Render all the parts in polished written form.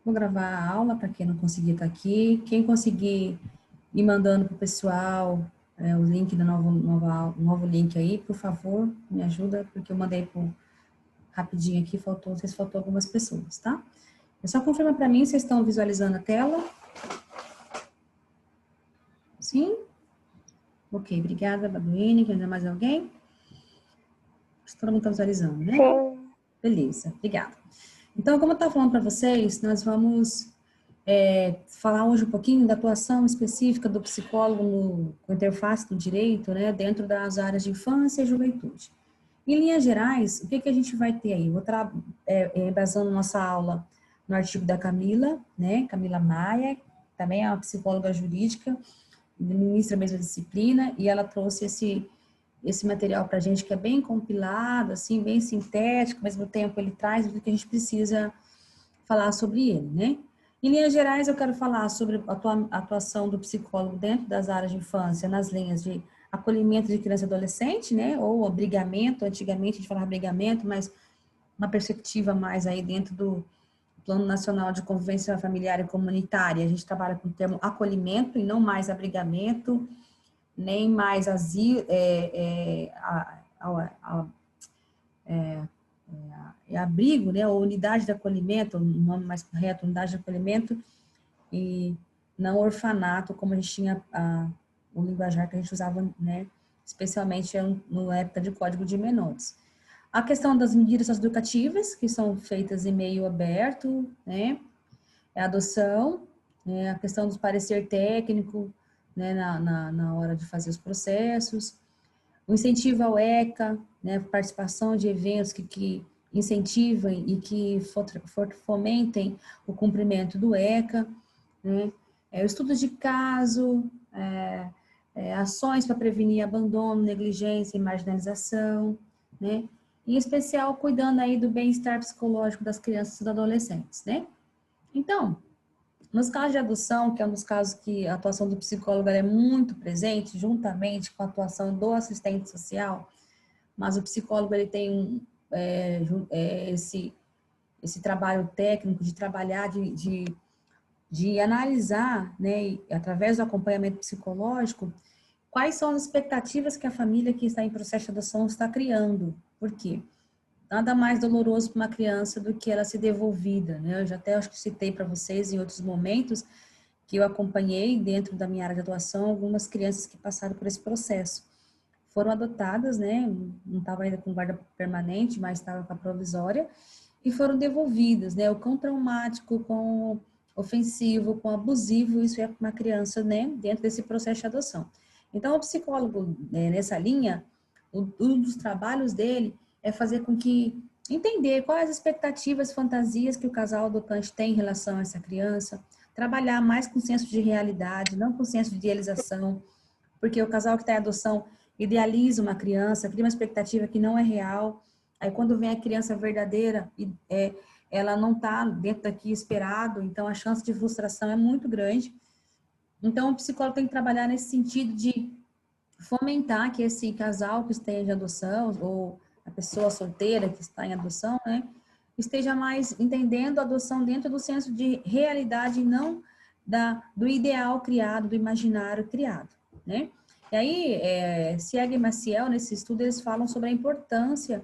Vou gravar a aula para quem não conseguir estar aqui. Quem conseguir ir mandando para o pessoal o link do novo link aí, por favor, me ajuda, porque eu mandei rapidinho aqui, não sei se faltou algumas pessoas, tá? É só confirma para mim se vocês estão visualizando a tela. Sim? Ok, obrigada, Baduíne. Quer dizer mais alguém? Todo mundo está visualizando, né? Sim. Beleza, obrigada. Então, como eu estava falando para vocês, nós vamos falar hoje um pouquinho da atuação específica do psicólogo com interface do direito, né, dentro das áreas de infância e juventude. Em linhas gerais, o que a gente vai ter aí? Vou estar embasando nossa aula no artigo da Camila, né, Camila Maia, também é uma psicóloga jurídica, ministra da mesma disciplina, e ela trouxe esse material para a gente que é bem compilado, assim, bem sintético, ao mesmo tempo ele traz o que a gente precisa falar sobre ele, né? Em linhas gerais, eu quero falar sobre a atuação do psicólogo dentro das áreas de infância, nas linhas de acolhimento de criança e adolescente, né? Ou abrigamento, antigamente a gente falava abrigamento, mas uma perspectiva mais aí dentro do Plano Nacional de Convivência Familiar e Comunitária. A gente trabalha com o termo acolhimento e não mais abrigamento, nem mais asilo, abrigo, né? Ou unidade de acolhimento, o nome mais correto, unidade de acolhimento, e não orfanato, como a gente tinha o linguajar que a gente usava, né, especialmente na época de Código de Menores. A questão das medidas educativas, que são feitas em meio aberto, né, a adoção, né, a questão do parecer técnico, né, na hora de fazer os processos, o incentivo ao ECA, né, participação de eventos que incentivem e que fomentem o cumprimento do ECA, né, estudos de caso, ações para prevenir abandono, negligência e marginalização, né, em especial cuidando aí do bem-estar psicológico das crianças e dos adolescentes, né. Então, nos casos de adoção, que é um dos casos que a atuação do psicólogo é muito presente, juntamente com a atuação do assistente social, mas o psicólogo ele tem esse trabalho técnico de trabalhar, de analisar, né, através do acompanhamento psicológico, quais são as expectativas que a família que está em processo de adoção está criando. Por quê? Nada mais doloroso para uma criança do que ela ser devolvida, né? Eu já até acho que citei para vocês em outros momentos que eu acompanhei dentro da minha área de atuação algumas crianças que passaram por esse processo. Foram adotadas, né? Não estava ainda com guarda permanente, mas estava com a provisória, e foram devolvidas, né? O quão traumático, quão ofensivo, quão abusivo isso é para uma criança, né? Dentro desse processo de adoção. Então, o psicólogo, né, nessa linha, um dos trabalhos dele é fazer com que entender quais as expectativas, fantasias que o casal adotante tem em relação a essa criança, trabalhar mais com senso de realidade, não com senso de idealização, porque o casal que está em adoção idealiza uma criança, cria uma expectativa que não é real, aí quando vem a criança verdadeira, ela não está dentro daqui esperado, então a chance de frustração é muito grande. Então o psicólogo tem que trabalhar nesse sentido de fomentar que esse casal que esteja em adoção, ou a pessoa solteira que está em adoção, né, esteja mais entendendo a adoção dentro do senso de realidade e não do ideal criado, do imaginário criado, né? E aí, Sieg e Maciel, nesse estudo, eles falam sobre a importância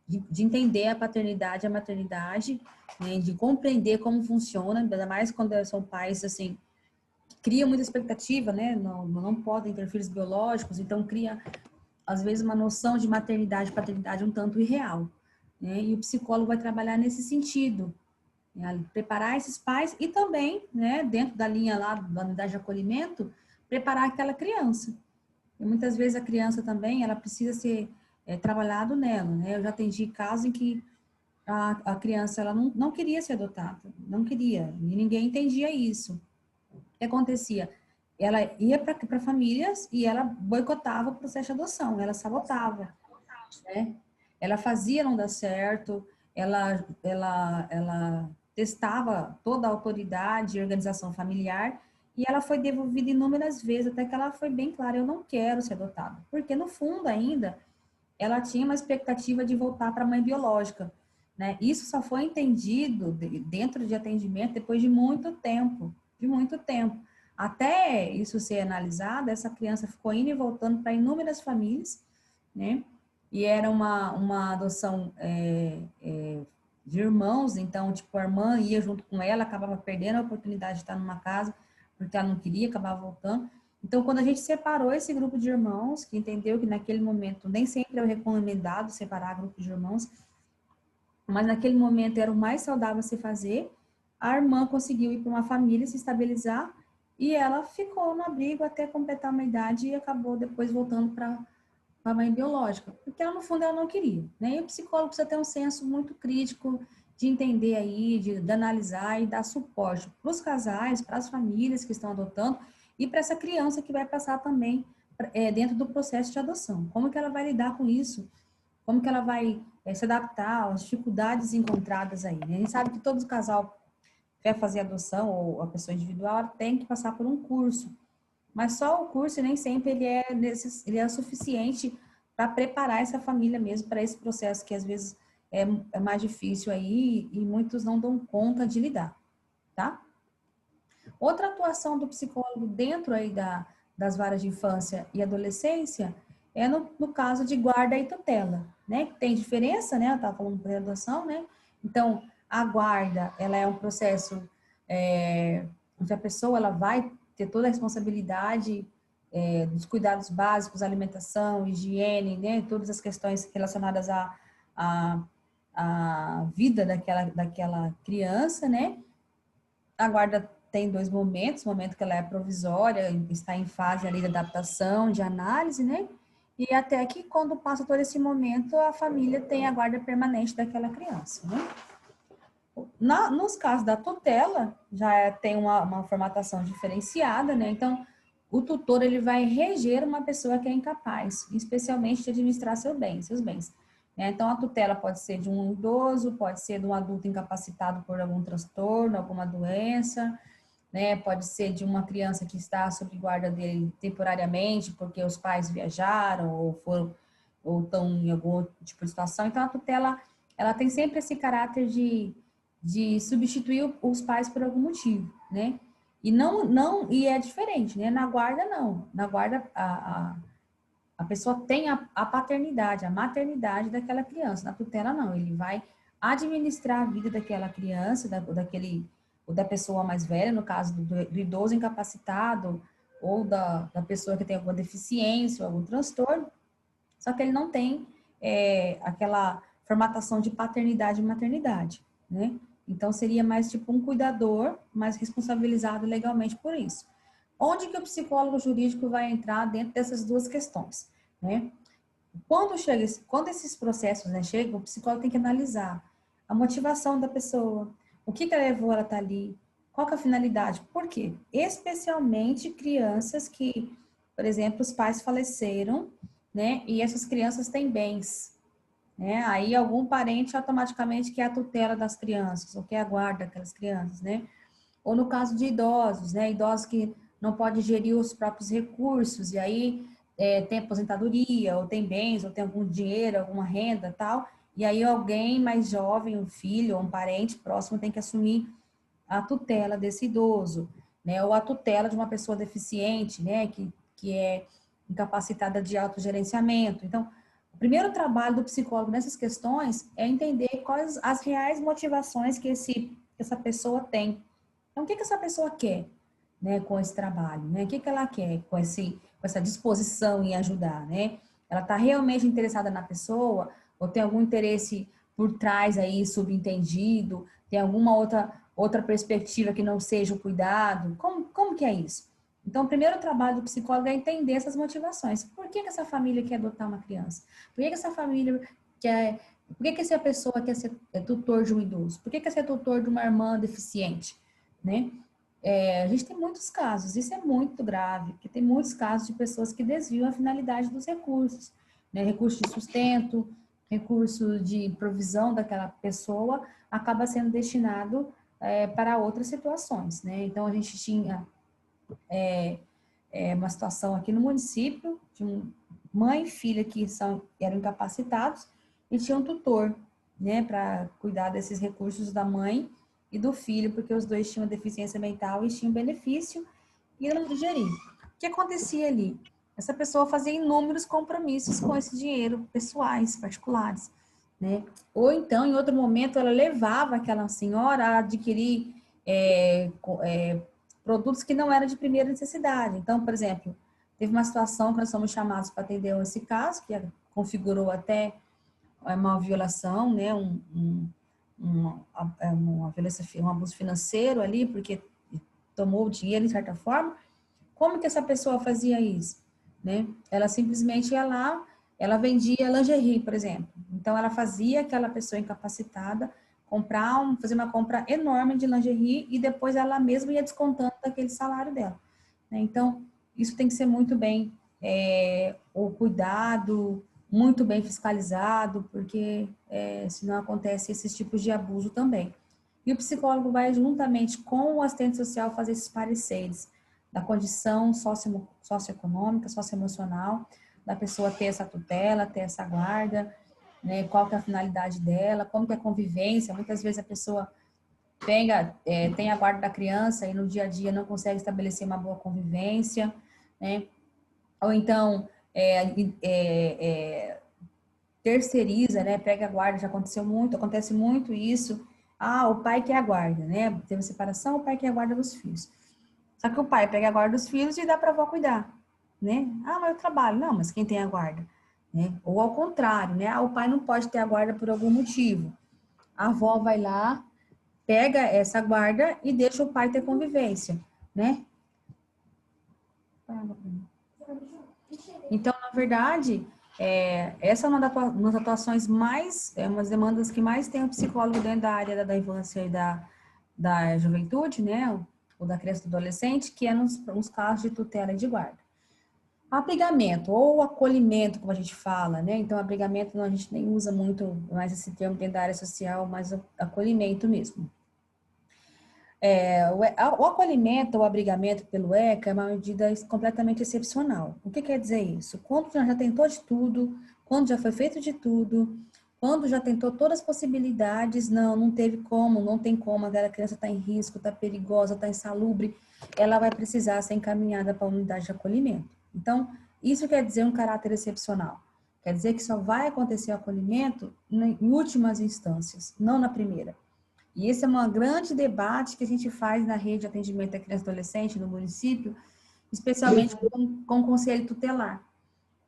de entender a paternidade e a maternidade, né, de compreender como funciona, ainda mais quando são pais, assim, cria muita expectativa, né? Não podem ter filhos biológicos, então cria, às vezes, uma noção de maternidade e paternidade um tanto irreal, né? E o psicólogo vai trabalhar nesse sentido, né? Preparar esses pais e também, né, dentro da linha lá da unidade de acolhimento, preparar aquela criança. E muitas vezes a criança também, ela precisa ser trabalhado nela, né? Eu já atendi casos em que a criança, ela não queria ser adotada, não queria, e ninguém entendia isso. O que acontecia? Ela ia para famílias e ela boicotava o processo de adoção, ela sabotava, né? Ela fazia não dar certo, ela testava toda a autoridade e organização familiar e ela foi devolvida inúmeras vezes, até que ela foi bem clara, eu não quero ser adotada. Porque no fundo ainda, ela tinha uma expectativa de voltar para a mãe biológica. né? Isso só foi entendido dentro de atendimento depois de muito tempo, de muito tempo. Até isso ser analisado, essa criança ficou indo e voltando para inúmeras famílias, né? E era uma adoção de irmãos, então, tipo, a irmã ia junto com ela, acabava perdendo a oportunidade de estar numa casa, porque ela não queria, acabava voltando. Então, quando a gente separou esse grupo de irmãos, que entendeu que naquele momento nem sempre é recomendado separar grupo de irmãos, mas naquele momento era o mais saudável a se fazer, a irmã conseguiu ir para uma família, se estabilizar, e ela ficou no abrigo até completar uma idade e acabou depois voltando para a mãe biológica, porque ela, no fundo, ela não queria, né? E o psicólogo precisa ter um senso muito crítico de entender aí, de analisar e dar suporte para os casais, para as famílias que estão adotando e para essa criança que vai passar também dentro do processo de adoção. Como que ela vai lidar com isso? Como que ela vai se adaptar às dificuldades encontradas aí, né? A gente sabe que todo casal que vai fazer adoção ou a pessoa individual ela tem que passar por um curso, mas só o curso nem sempre ele é suficiente para preparar essa família mesmo para esse processo que às vezes é mais difícil aí e muitos não dão conta de lidar, tá? Outra atuação do psicólogo dentro aí das varas de infância e adolescência é no caso de guarda e tutela, né? Tem diferença, né? Eu estava falando de adoção, né? Então, a guarda, ela é um processo onde a pessoa ela vai ter toda a responsabilidade dos cuidados básicos, alimentação, higiene, né? Todas as questões relacionadas à, à vida daquela criança, né? A guarda tem dois momentos, o momento que ela é provisória, está em fase ali de adaptação, de análise, né? E até que quando passa todo esse momento, a família tem a guarda permanente daquela criança, né? Nos casos da tutela, já tem uma formatação diferenciada, né? Então, o tutor, ele vai reger uma pessoa que é incapaz, especialmente de administrar seus bens. Né? Então, a tutela pode ser de um idoso, pode ser de um adulto incapacitado por algum transtorno, alguma doença, né? Pode ser de uma criança que está sob guarda dele temporariamente, porque os pais viajaram ou estão em algum tipo de situação. Então, a tutela, ela tem sempre esse caráter de substituir os pais por algum motivo, né? E é diferente, né? Na guarda, não. Na guarda, a pessoa tem a paternidade, a maternidade daquela criança. Na tutela, não. Ele vai administrar a vida daquela criança, ou da pessoa mais velha, no caso do idoso incapacitado, ou da pessoa que tem alguma deficiência, ou algum transtorno, só que ele não tem aquela formatação de paternidade e maternidade, né? Então, seria mais tipo um cuidador, mais responsabilizado legalmente por isso. Onde que o psicólogo jurídico vai entrar dentro dessas duas questões, né? Quando esses processos, né, chegam, o psicólogo tem que analisar a motivação da pessoa, o que levou ela a estar ali, qual que é a finalidade, por quê? Especialmente crianças que, por exemplo, os pais faleceram, né, e essas crianças têm bens, né, aí algum parente automaticamente quer a tutela das crianças, ou quer a guarda daquelas crianças, né, ou no caso de idosos, né? Idosos que não podem gerir os próprios recursos, e aí tem aposentadoria, ou tem bens, ou tem algum dinheiro, alguma renda tal, e aí alguém mais jovem, um filho ou um parente próximo tem que assumir a tutela desse idoso, né? Ou a tutela de uma pessoa deficiente, né? Que é incapacitada de autogerenciamento. Então, o primeiro trabalho do psicólogo nessas questões é entender quais as reais motivações que essa pessoa tem. Então, o que essa pessoa quer, né, com esse trabalho, né? O que ela quer com essa disposição em ajudar, né? Ela está realmente interessada na pessoa ou tem algum interesse por trás aí subentendido? Tem alguma outra perspectiva que não seja o cuidado? Como que é isso? Então, o primeiro trabalho do psicólogo é entender essas motivações. Por que essa família quer adotar uma criança? Por que essa família quer... Por que essa pessoa quer ser tutor de um idoso? Por que quer ser tutor de uma irmã deficiente? Né? A gente tem muitos casos, isso é muito grave, porque tem muitos casos de pessoas que desviam a finalidade dos recursos, né? Recurso de sustento, recurso de provisão daquela pessoa, acaba sendo destinado para outras situações, né? Então, a gente tinha uma situação aqui no município, de mãe e filha que eram incapacitados e tinha um tutor, né, para cuidar desses recursos da mãe e do filho, porque os dois tinham deficiência mental e tinham benefício e não gerir. O que acontecia ali? Essa pessoa fazia inúmeros compromissos com esse dinheiro pessoais, particulares, né? Ou então, em outro momento, ela levava aquela senhora a adquirir produtos que não eram de primeira necessidade. Então, por exemplo, teve uma situação que nós fomos chamados para atender esse caso, que configurou até uma violação, né? Uma violência, um abuso financeiro ali, porque tomou o dinheiro de certa forma. Como que essa pessoa fazia isso? Né? Ela simplesmente ia lá, ela vendia lingerie, por exemplo. Então, ela fazia aquela pessoa incapacitada fazer uma compra enorme de lingerie e depois ela mesma ia descontando daquele salário dela. Né? Então, isso tem que ser muito bem o cuidado, muito bem fiscalizado, porque senão acontece esses tipos de abuso também. E o psicólogo vai, juntamente com o assistente social, fazer esses pareceres da condição socioeconômica, socioemocional, da pessoa ter essa tutela, ter essa guarda, né, qual que é a finalidade dela, como que é a convivência. Muitas vezes a pessoa tem a guarda da criança e no dia a dia não consegue estabelecer uma boa convivência, né? Ou então terceiriza, né? Pega a guarda, já acontece muito isso. Ah, o pai quer a guarda, né? Teve separação, o pai quer a guarda dos filhos. Só que o pai pega a guarda dos filhos e dá para a avó cuidar, né? Ah, mas eu trabalho. Não, mas quem tem a guarda? Né? Ou ao contrário, né? Ah, o pai não pode ter a guarda por algum motivo. A avó vai lá, pega essa guarda e deixa o pai ter convivência, né? Então, na verdade, essa é uma das atuações umas demandas que mais tem o psicólogo dentro da área da infância e da juventude, né? Ou da criança e do adolescente, que é nos casos de tutela e de guarda. Abrigamento ou acolhimento, como a gente fala, né? Então, abrigamento a gente nem usa muito mais esse termo dentro da área social, mas acolhimento mesmo. O acolhimento ou abrigamento pelo ECA é uma medida completamente excepcional. O que quer dizer isso? Quando já tentou de tudo, quando já foi feito de tudo, quando já tentou todas as possibilidades, não teve como, não tem como, aquela criança está em risco, está perigosa, está insalubre, ela vai precisar ser encaminhada para a unidade de acolhimento. Então, isso quer dizer um caráter excepcional. Quer dizer que só vai acontecer o acolhimento em últimas instâncias, não na primeira. E esse é um grande debate que a gente faz na rede de atendimento à criança e adolescente no município, especialmente com o conselho tutelar,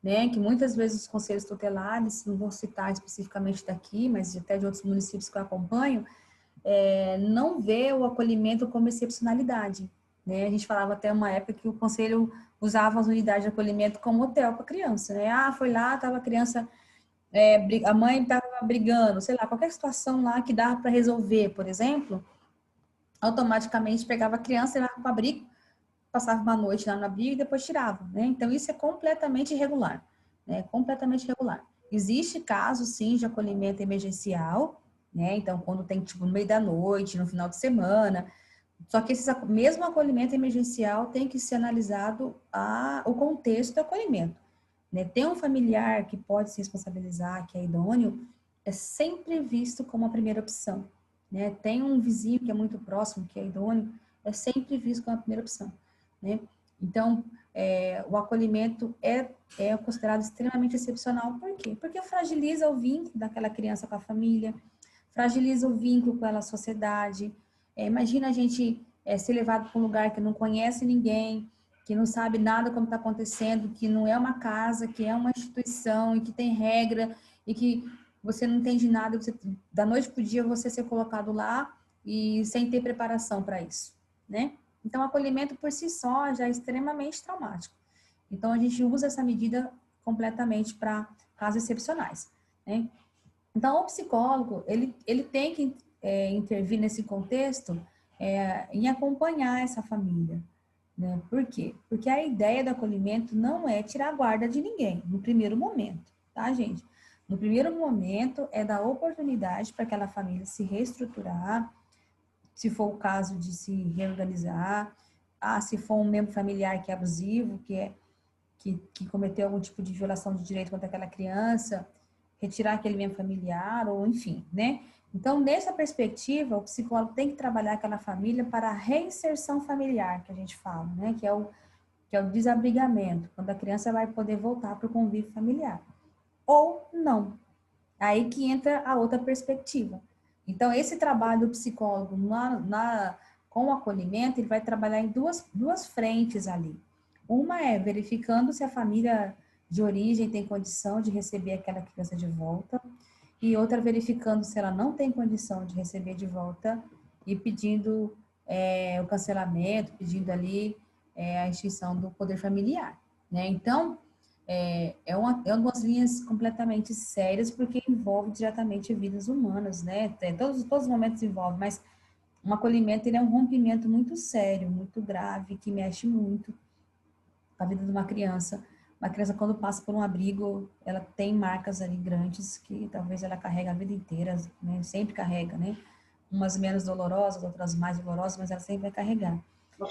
né? Que muitas vezes os conselhos tutelares, não vou citar especificamente daqui, mas até de outros municípios que eu acompanho, não vê o acolhimento como excepcionalidade, né? A gente falava até uma época que o conselho usava as unidades de acolhimento como hotel para criança, né? Ah, foi lá, estava a criança a mãe estava brigando, sei lá, qualquer situação lá que dava para resolver, por exemplo, automaticamente pegava a criança, levava para o abrigo, passava uma noite lá no abrigo e depois tirava, né? Então, isso é completamente irregular, né? Completamente irregular. Existe caso, sim, de acolhimento emergencial, né? Então, quando tem, tipo, no meio da noite, no final de semana, só que esse mesmo acolhimento emergencial tem que ser analisado o contexto do acolhimento. Né? Ter um familiar que pode se responsabilizar, que é idôneo, é sempre visto como a primeira opção. Né? Tem um vizinho que é muito próximo, que é idôneo, é sempre visto como a primeira opção. Né? Então, o acolhimento é considerado extremamente excepcional. Por quê? Porque fragiliza o vínculo daquela criança com a família, fragiliza o vínculo com a sociedade. Imagina a gente ser levado para um lugar que não conhece ninguém, que não sabe nada como está acontecendo, que não é uma casa, que é uma instituição e que tem regra e que você não entende nada, da noite para o dia você ser colocado lá e sem ter preparação para isso, né? Então, o acolhimento por si só já é extremamente traumático. Então, a gente usa essa medida completamente para casos excepcionais, né? Então, o psicólogo, ele tem que intervir nesse contexto em acompanhar essa família, né? Por quê? Porque a ideia do acolhimento não é tirar a guarda de ninguém, no primeiro momento, tá, gente? No primeiro momento, é dar oportunidade para aquela família se reestruturar, se for o caso de se reorganizar, se for um membro familiar que é abusivo, que cometeu algum tipo de violação de direito contra aquela criança, retirar aquele membro familiar, ou enfim, né? Então, nessa perspectiva, o psicólogo tem que trabalhar aquela família para a reinserção familiar, que a gente fala, né? Que é o desabrigamento, quando a criança vai poder voltar para o convívio familiar. Ou não. Aí que entra a outra perspectiva. Então, esse trabalho do psicólogo com o acolhimento, ele vai trabalhar em duas frentes ali. Uma é verificando se a família de origem tem condição de receber aquela criança de volta, e outra verificando se ela não tem condição de receber de volta e pedindo o cancelamento, pedindo ali a extinção do poder familiar, né? Então, é umas linhas completamente sérias, porque envolve diretamente vidas humanas, né? Todos os momentos envolvem, mas um acolhimento, ele é um rompimento muito sério, muito grave, que mexe muito com a vida de uma criança. Uma criança, quando passa por um abrigo, ela tem marcas ali grandes que talvez ela carrega a vida inteira, né? Sempre carrega, né? Umas menos dolorosas, outras mais dolorosas, mas ela sempre vai carregar. Por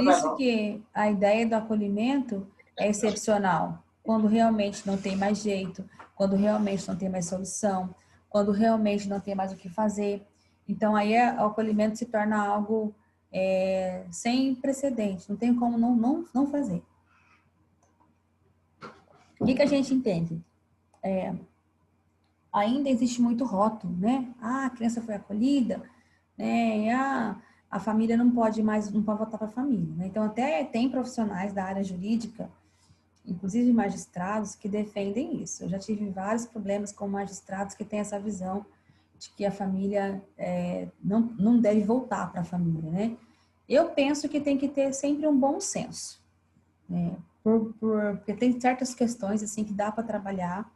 isso que a ideia do acolhimento é excepcional. Quando realmente não tem mais jeito, quando realmente não tem mais solução, quando realmente não tem mais o que fazer. Então, aí o acolhimento se torna algo sem precedente, não tem como não fazer. O que a gente entende? Ainda existe muito rótulo, né? Ah, a criança foi acolhida, né? A família não pode voltar para a família, né? Então, até tem profissionais da área jurídica, inclusive magistrados, que defendem isso. Eu já tive vários problemas com magistrados que têm essa visão de que a família não deve voltar para a família, né? Eu penso que tem que ter sempre um bom senso, né? Porque tem certas questões assim que dá para trabalhar,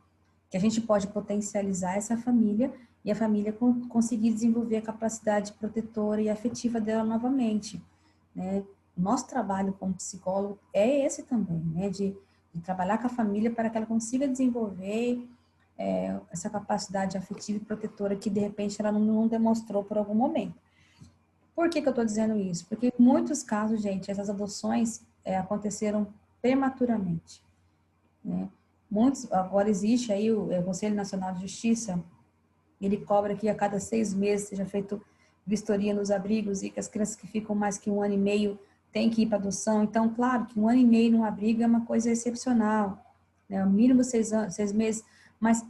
que a gente pode potencializar essa família e a família conseguir desenvolver a capacidade protetora e afetiva dela novamente, né? O nosso trabalho como psicólogo é esse também, né? De trabalhar com a família para que ela consiga desenvolver essa capacidade afetiva e protetora que, de repente, ela não demonstrou por algum momento. Por que eu estou dizendo isso? Porque em muitos casos, gente, essas adoções aconteceram prematuramente, né? Agora existe aí o Conselho Nacional de Justiça, ele cobra que a cada 6 meses seja feito vistoria nos abrigos e que as crianças que ficam mais que 1 ano e meio têm que ir para adoção. Então, claro que 1 ano e meio num abrigo é uma coisa excepcional, né? O mínimo 6 meses, mas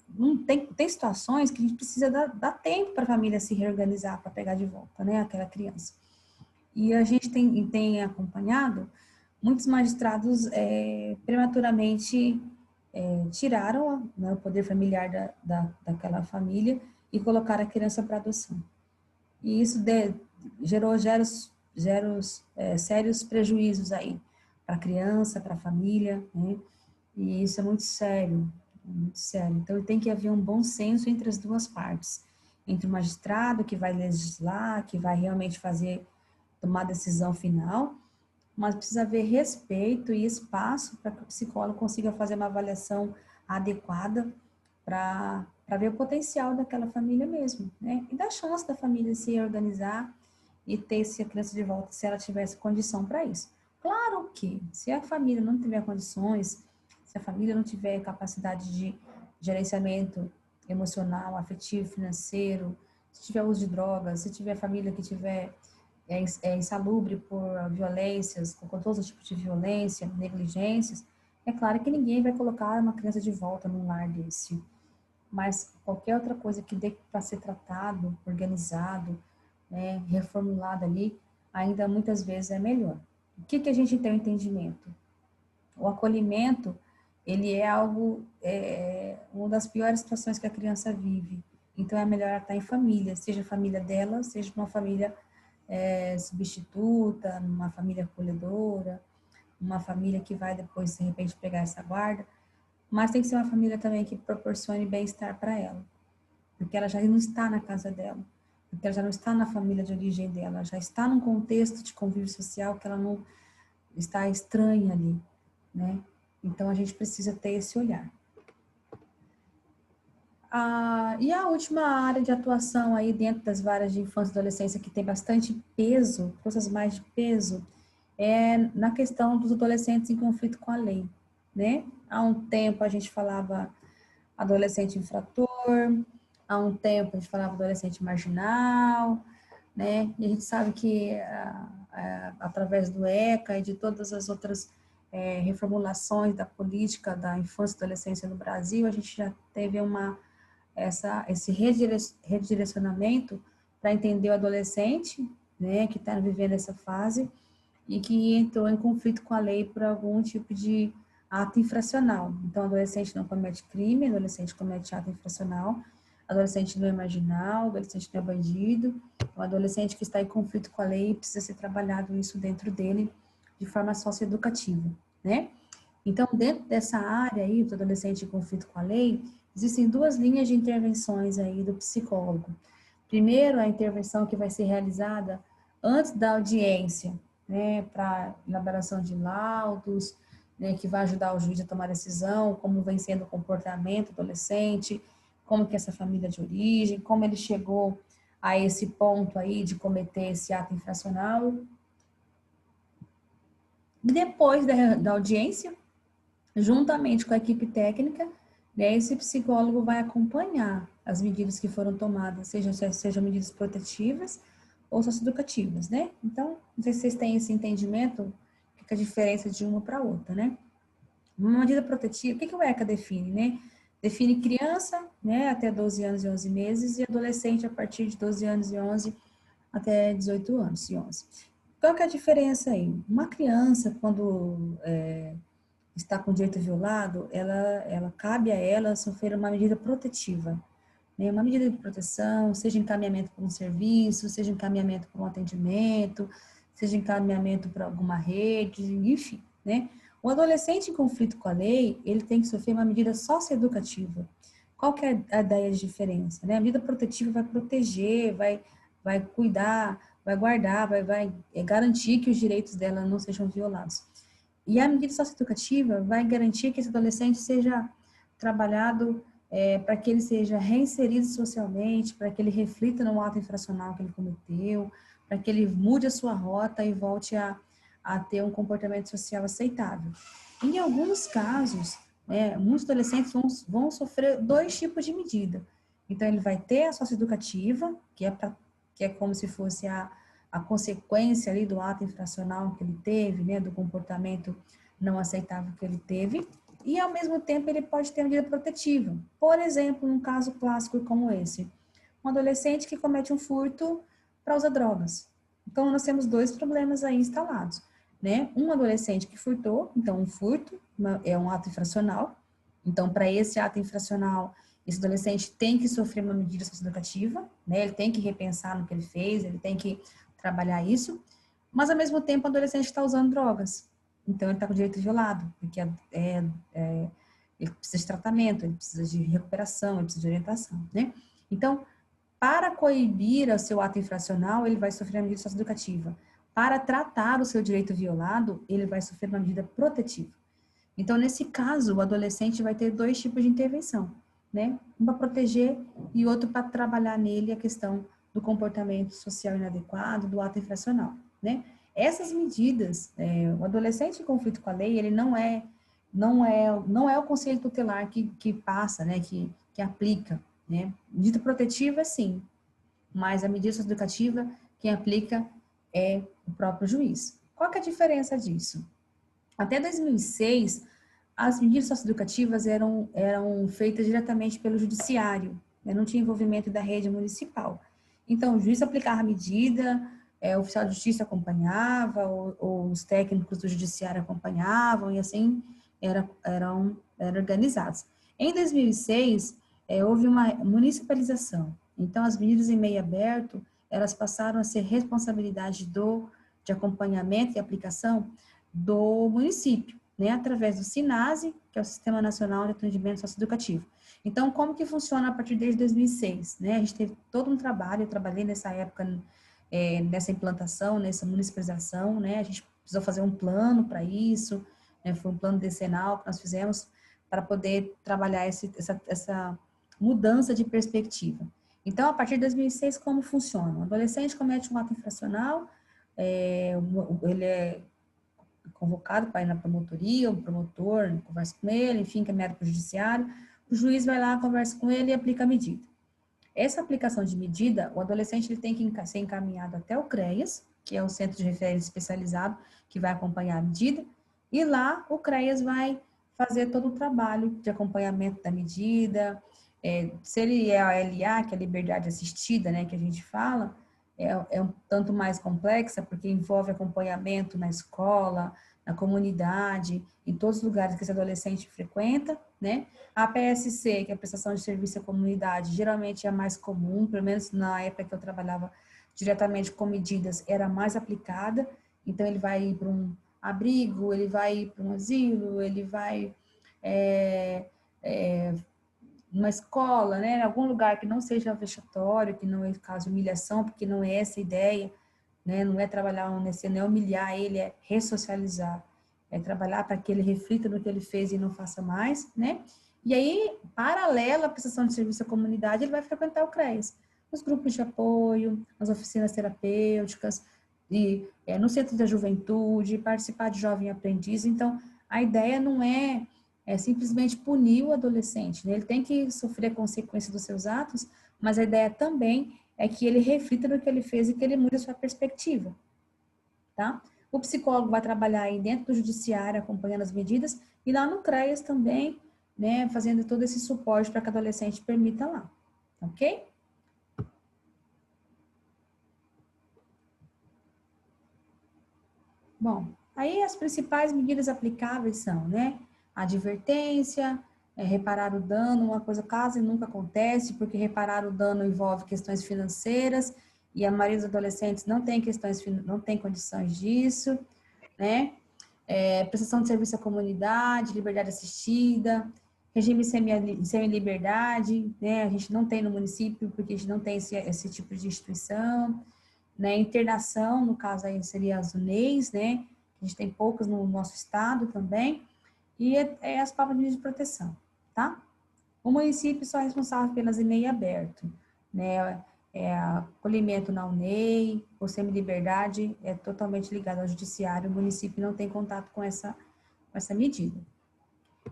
não tem situações que a gente precisa dar tempo para a família se reorganizar para pegar de volta, né, aquela criança. E a gente tem acompanhado muitos magistrados prematuramente tiraram, né, o poder familiar daquela família e colocaram a criança para adoção. E isso gerou sérios prejuízos aí para a criança, para a família, né? E isso é muito sério, muito sério. Então, tem que haver um bom senso entre as duas partes, entre o magistrado que vai legislar, que vai realmente tomar a decisão final, mas precisa haver respeito e espaço para que o psicólogo consiga fazer uma avaliação adequada para ver o potencial daquela família mesmo, né? E dar chance da família se organizar e ter essa criança de volta se ela tivesse condição para isso. Claro que, se a família não tiver condições, se a família não tiver capacidade de gerenciamento emocional, afetivo, financeiro, se tiver uso de drogas, se tiver família que tiver insalubre por violências, com todos os tipos de violência, negligências, é claro que ninguém vai colocar uma criança de volta num lar desse. Mas qualquer outra coisa que dê para ser tratado, organizado, né, reformulado ali, ainda muitas vezes é melhor. O que a gente tem o entendimento? O acolhimento, ele é uma das piores situações que a criança vive. Então, é melhor ela estar em família, seja a família dela, seja uma família substituta, numa família acolhedora, uma família que vai depois, de repente, pegar essa guarda, mas tem que ser uma família também que proporcione bem-estar para ela, porque ela já não está na casa dela, porque ela já não está na família de origem dela, ela já está num contexto de convívio social que ela não está estranha ali, né? Então, a gente precisa ter esse olhar. E a última área de atuação aí dentro das varas de infância e adolescência que tem bastante peso, forças mais de peso, é na questão dos adolescentes em conflito com a lei, né? Há um tempo a gente falava adolescente infrator, há um tempo a gente falava adolescente marginal, né? E a gente sabe que através do ECA e de todas as outras reformulações da política da infância e adolescência no Brasil, a gente já teve esse redirecionamento para entender o adolescente, né, que está vivendo essa fase e que entrou em conflito com a lei por algum tipo de ato infracional. Então, o adolescente não comete crime, o adolescente comete ato infracional, o adolescente não é marginal, o adolescente não é bandido, o adolescente que está em conflito com a lei precisa ser trabalhado isso dentro dele de forma socioeducativa, né? Então, dentro dessa área aí, do adolescente em conflito com a lei, existem duas linhas de intervenções aí do psicólogo. Primeiro, a intervenção que vai ser realizada antes da audiência, né, para elaboração de laudos, né, que vai ajudar o juiz a tomar decisão, como vem sendo o comportamento do adolescente, como que é essa família de origem, como ele chegou a esse ponto aí de cometer esse ato infracional. E depois da audiência, juntamente com a equipe técnica, né, esse psicólogo vai acompanhar as medidas que foram tomadas, sejam medidas protetivas ou socioeducativas, né? Então, não sei se vocês têm esse entendimento, que é a diferença de uma para outra, né? Uma medida protetiva, o que o ECA define, né? Define criança, né, até 12 anos e 11 meses, e adolescente a partir de 12 anos e 11 até 18 anos e 11. Qual que é a diferença aí? Uma criança, quando está com o direito violado, ela cabe a ela sofrer uma medida protetiva, né? Uma medida de proteção, seja encaminhamento para um serviço, seja encaminhamento para um atendimento, seja encaminhamento para alguma rede, enfim, né? O adolescente em conflito com a lei, ele tem que sofrer uma medida socioeducativa. Qual que é a ideia de diferença, né? A medida protetiva vai proteger, vai cuidar, vai guardar, vai garantir que os direitos dela não sejam violados. E a medida socioeducativa vai garantir que esse adolescente seja trabalhado para que ele seja reinserido socialmente, para que ele reflita no ato infracional que ele cometeu, para que ele mude a sua rota e volte a ter um comportamento social aceitável. Em alguns casos, né, muitos adolescentes vão sofrer dois tipos de medida. Então, ele vai ter a socioeducativa, que é como se fosse a consequência ali do ato infracional que ele teve, né, do comportamento não aceitável que ele teve, e ao mesmo tempo ele pode ter medida protetiva. Por exemplo, num caso clássico como esse, um adolescente que comete um furto para usar drogas. Então, nós temos dois problemas aí instalados, né? Um adolescente que furtou, então um furto é um ato infracional. Então, para esse ato infracional, esse adolescente tem que sofrer uma medida socioeducativa, né? Ele tem que repensar no que ele fez, ele tem que trabalhar isso, mas ao mesmo tempo o adolescente está usando drogas, então ele está com o direito violado, porque ele precisa de tratamento, ele precisa de recuperação, ele precisa de orientação, né? Então, para coibir o seu ato infracional, ele vai sofrer uma medida socioeducativa. Para tratar o seu direito violado, ele vai sofrer uma medida protetiva. Então, nesse caso, o adolescente vai ter dois tipos de intervenção, né? Um para proteger e outro para trabalhar nele a questão do comportamento social inadequado, do ato infracional, né? Essas medidas, o adolescente em conflito com a lei, ele não é o conselho tutelar que passa, né? Que aplica, né? Medida protetiva, sim, mas a medida socioeducativa, quem aplica é o próprio juiz. Qual que é a diferença disso? Até 2006, as medidas socioeducativas eram feitas diretamente pelo judiciário, né? Não tinha envolvimento da rede municipal. Então, o juiz aplicava a medida, o oficial de justiça acompanhava, ou os técnicos do judiciário acompanhavam, e assim eram organizados. Em 2006, houve uma municipalização. Então, as medidas em meio aberto, elas passaram a ser responsabilidade de acompanhamento e aplicação do município, né, através do SINASE, que é o Sistema Nacional de Atendimento Socioeducativo. Então, como que funciona a partir de 2006? Né? A gente teve todo um trabalho, eu trabalhei nessa época, nessa implantação, nessa municipalização, né? A gente precisou fazer um plano para isso, né? Foi um plano decenal que nós fizemos para poder trabalhar essa mudança de perspectiva. Então, a partir de 2006, como funciona? O adolescente comete um ato infracional, ele convocado para ir na promotoria, o promotor conversa com ele, enfim, encaminhado para o judiciário, o juiz vai lá, conversa com ele e aplica a medida. Essa aplicação de medida, o adolescente ele tem que ser encaminhado até o CREAS, que é o Centro de Referência Especializado, que vai acompanhar a medida, e lá o CREAS vai fazer todo o trabalho de acompanhamento da medida. Se ele é a LA, que é a liberdade assistida, né, que a gente fala, é um tanto mais complexa, porque envolve acompanhamento na escola, na comunidade, em todos os lugares que esse adolescente frequenta, né? A PSC, que é a prestação de serviço à comunidade, geralmente é a mais comum, pelo menos na época que eu trabalhava diretamente com medidas, era mais aplicada. Então, ele vai ir para um abrigo, ele vai ir para um asilo, ele vai numa escola, né, em algum lugar que não seja vexatório, que não é caso de humilhação, porque não é essa a ideia, né, não é trabalhar, não é humilhar ele, é ressocializar, é trabalhar para que ele reflita no que ele fez e não faça mais, né? E aí, paralelo à prestação de serviço à comunidade, ele vai frequentar o CREAS, os grupos de apoio, as oficinas terapêuticas, e no centro da juventude, participar de jovem aprendiz. Então, a ideia não é simplesmente punir o adolescente, né? Ele tem que sofrer a consequência dos seus atos, mas a ideia também é que ele reflita no que ele fez e que ele mude a sua perspectiva, tá? O psicólogo vai trabalhar aí dentro do judiciário, acompanhando as medidas, e lá no CREAS também, né, fazendo todo esse suporte para que o adolescente permita lá, ok? Bom, aí as principais medidas aplicáveis são, né, a advertência, reparar o dano, uma coisa quase nunca acontece, porque reparar o dano envolve questões financeiras, e a maioria dos adolescentes não tem não tem condições disso, né? Prestação de serviço à comunidade, liberdade assistida, regime semi-liberdade, né? A gente não tem no município, porque a gente não tem esse tipo de instituição, né? Internação, no caso aí seria as UNEIs, né? A gente tem poucas no nosso estado também, e as palavras de proteção, tá? O município só é responsável pelas EMEI aberto, né? Acolhimento na UNEI, o semi-liberdade é totalmente ligado ao judiciário, o município não tem contato com essa medida.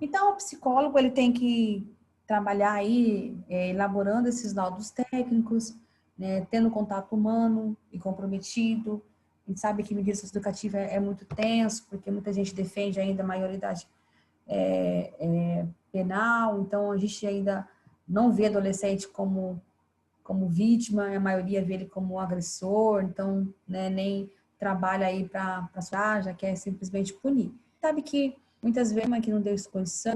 Então, o psicólogo, ele tem que trabalhar aí, elaborando esses laudos técnicos, né, tendo contato humano e comprometido. A gente sabe que medida socioeducativa é muito tenso, porque muita gente defende ainda a maioridade penal, então a gente ainda não vê adolescente como vítima, a maioria vê ele como agressor, então, né, nem trabalha aí para já quer simplesmente punir. Sabe que muitas vezes que não deu condição,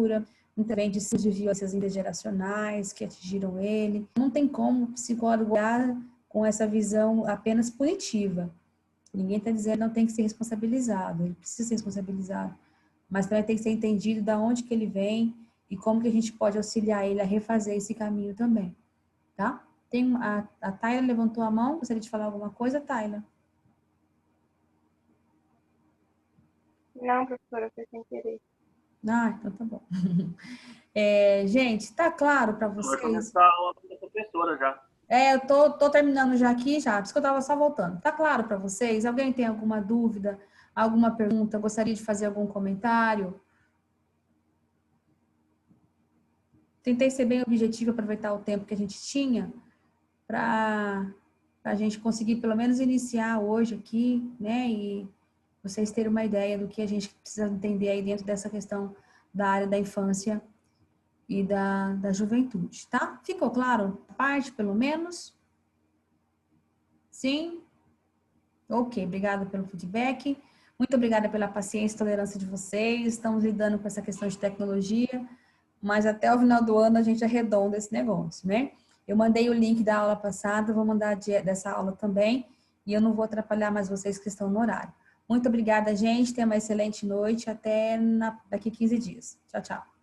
muitas vezes de violências intergeracionais que atingiram ele. Não tem como o psicólogo olhar com essa visão apenas punitiva. Ninguém está dizendo que não tem que ser responsabilizado, ele precisa ser responsabilizado, mas também tem que ser entendido de onde que ele vem e como que a gente pode auxiliar ele a refazer esse caminho também, tá? A Tayla levantou a mão, gostaria de falar alguma coisa, Tayla? Não, professora, foi sem querer. Ah, então tá bom. Gente, tá claro para vocês? Vai começar a aula da professora já. Eu tô terminando já aqui, já, por isso que eu tava só voltando. Tá claro para vocês? Alguém tem alguma dúvida, alguma pergunta, gostaria de fazer algum comentário? Tentei ser bem objetivo, aproveitar o tempo que a gente tinha para a gente conseguir pelo menos iniciar hoje aqui, né? E vocês terem uma ideia do que a gente precisa entender aí dentro dessa questão da área da infância e da juventude, tá? Ficou claro? Parte, pelo menos? Sim? Ok, obrigada pelo feedback. Muito obrigada pela paciência e tolerância de vocês. Estamos lidando com essa questão de tecnologia, mas até o final do ano a gente arredonda esse negócio, né? Eu mandei o link da aula passada, vou mandar dessa aula também, e eu não vou atrapalhar mais vocês que estão no horário. Muito obrigada, gente. Tenha uma excelente noite. Até daqui 15 dias. Tchau, tchau.